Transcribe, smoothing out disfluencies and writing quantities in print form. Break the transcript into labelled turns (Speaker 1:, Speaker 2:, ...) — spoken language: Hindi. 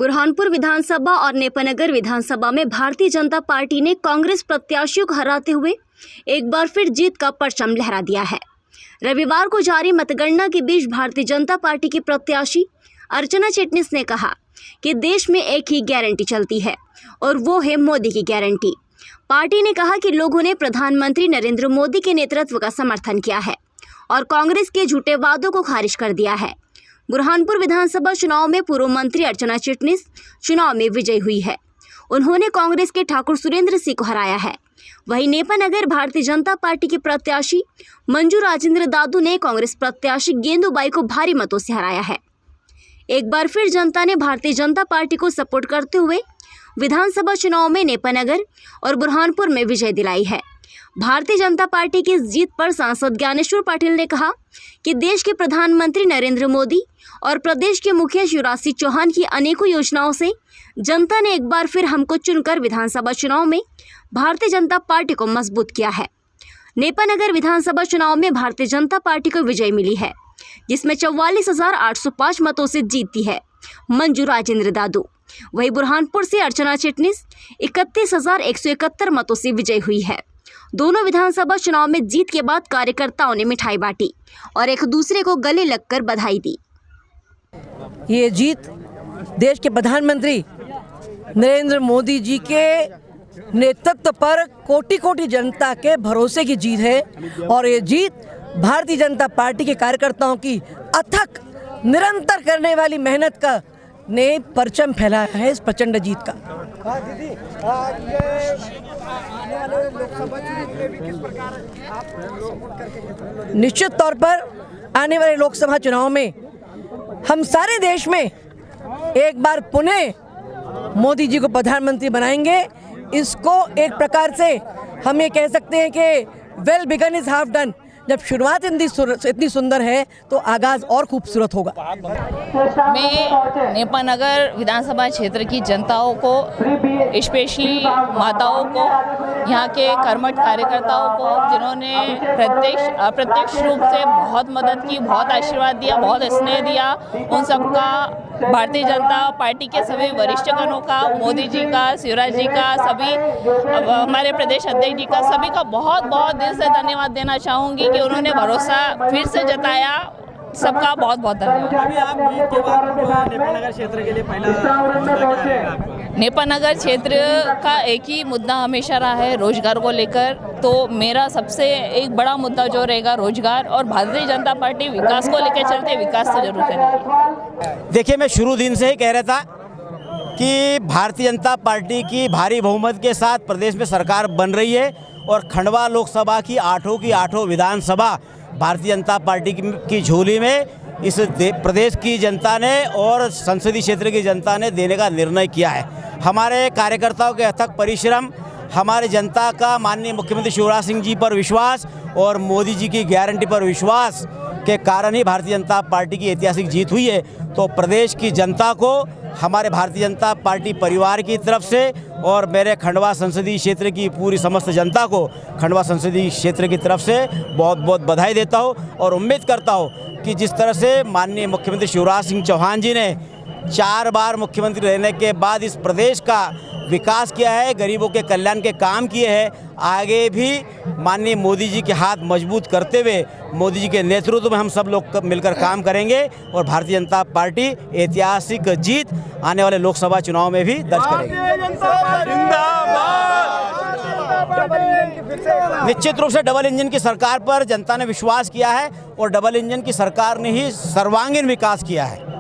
Speaker 1: बुरहानपुर विधानसभा और नेपानगर विधानसभा में भारतीय जनता पार्टी ने कांग्रेस प्रत्याशियों को हराते हुए एक बार फिर जीत का परचम लहरा दिया है। रविवार को जारी मतगणना के बीच भारतीय जनता पार्टी की प्रत्याशी अर्चना चिटनिस ने कहा कि देश में एक ही गारंटी चलती है और वो है मोदी की गारंटी। पार्टी ने कहा कि लोगों ने प्रधानमंत्री नरेंद्र मोदी के नेतृत्व का समर्थन किया है और कांग्रेस के झूठे वादों को खारिज कर दिया है। बुरहानपुर विधानसभा चुनाव में पूर्व मंत्री अर्चना चिटनिस चुनाव में विजयी हुई है। उन्होंने कांग्रेस के ठाकुर सुरेंद्र सिंह को हराया है। वहीं नेपानगर भारतीय जनता पार्टी के प्रत्याशी मंजू राजेंद्र दादू ने कांग्रेस प्रत्याशी गेंदूबाई को भारी मतों से हराया है। एक बार फिर जनता ने भारतीय जनता पार्टी को सपोर्ट करते हुए विधानसभा चुनाव में नेपानगर और बुरहानपुर में विजय दिलाई है। भारतीय जनता पार्टी की इस जीत पर सांसद ज्ञानेश्वर पाटिल ने कहा कि देश के प्रधानमंत्री नरेंद्र मोदी और प्रदेश के मुखिया शिवराज सिंह चौहान की अनेकों योजनाओं से जनता ने एक बार फिर हमको चुनकर विधानसभा चुनाव में भारतीय जनता पार्टी को मजबूत किया है। नेपानगर विधानसभा चुनाव में भारतीय जनता पार्टी को विजय मिली है, जिसमें 44,805 मतों से जीती है मंजू राजेंद्र दादू। वहीं बुरहानपुर से अर्चना चिटनिस 31,171 मतों से विजयी हुई है। दोनों विधानसभा चुनाव में जीत के बाद कार्यकर्ताओं ने मिठाई बांटी और एक दूसरे को गले लगकर बधाई दी।
Speaker 2: ये जीत देश के प्रधानमंत्री नरेंद्र मोदी जी के नेतृत्व पर कोटि कोटि जनता के भरोसे की जीत है और ये जीत भारतीय जनता पार्टी के कार्यकर्ताओं की अथक निरंतर करने वाली मेहनत का ने परचम फैलाया है इस प्रचंड जीत का। निश्चित तौर पर आने वाले लोकसभा चुनाव में हम सारे देश में एक बार पुनः मोदी जी को प्रधानमंत्री बनाएंगे। इसको एक प्रकार से हम ये कह सकते हैं कि well begun is half done. जब शुरुआत इतनी सुंदर है तो आगाज और खूबसूरत होगा।
Speaker 3: मैं नेपानगर विधानसभा क्षेत्र की जनताओं को, स्पेशली माताओं को, यहाँ के कर्मठ कार्यकर्ताओं को, जिन्होंने अप्रत्यक्ष रूप से बहुत मदद की, बहुत आशीर्वाद दिया, बहुत स्नेह दिया, उन सबका, भारतीय जनता पार्टी के सभी वरिष्ठगणों का, मोदी जी का, शिवराज जी का, सभी हमारे प्रदेश अध्यक्ष जी का, सभी का बहुत बहुत दिल से धन्यवाद देना चाहूँगी कि उन्होंने भरोसा फिर से जताया। सबका बहुत बहुत धन्यवाद।
Speaker 4: नेपानगर क्षेत्र के लिए पहला
Speaker 3: नेपानगर क्षेत्र का एक ही मुद्दा हमेशा रहा है, रोजगार को लेकर। तो मेरा सबसे एक बड़ा मुद्दा जो रहेगा रोजगार, और भारतीय जनता पार्टी विकास को लेकर चलते, विकास तो जरूर करेगी।
Speaker 4: देखिए, मैं शुरू दिन से ही कह रहा था कि भारतीय जनता पार्टी की भारी बहुमत के साथ प्रदेश में सरकार बन रही है और खंडवा लोकसभा की आठों विधानसभा भारतीय जनता पार्टी की झोली में इस प्रदेश की जनता ने और संसदीय क्षेत्र की जनता ने देने का निर्णय किया है। हमारे कार्यकर्ताओं के अथक परिश्रम, हमारे जनता का माननीय मुख्यमंत्री शिवराज सिंह जी पर विश्वास और मोदी जी की गारंटी पर विश्वास के कारण ही भारतीय जनता पार्टी की ऐतिहासिक जीत हुई है। तो प्रदेश की जनता को, हमारे भारतीय जनता पार्टी परिवार की तरफ से और मेरे खंडवा संसदीय क्षेत्र की पूरी समस्त जनता को खंडवा संसदीय क्षेत्र की तरफ से बहुत बहुत बधाई देता हूँ और उम्मीद करता हूँ कि जिस तरह से माननीय मुख्यमंत्री शिवराज सिंह चौहान जी ने 4 बार मुख्यमंत्री रहने के बाद इस प्रदेश का विकास किया है, गरीबों के कल्याण के काम किए हैं, आगे भी माननीय मोदी जी के हाथ मजबूत करते हुए मोदी जी के नेतृत्व में हम सब लोग मिलकर काम करेंगे और भारतीय जनता पार्टी ऐतिहासिक जीत आने वाले लोकसभा चुनाव में भी दर्ज करेगी। निश्चित रूप से डबल इंजन की सरकार पर जनता ने विश्वास किया है और डबल इंजन की सरकार ने ही सर्वांगीण विकास किया है।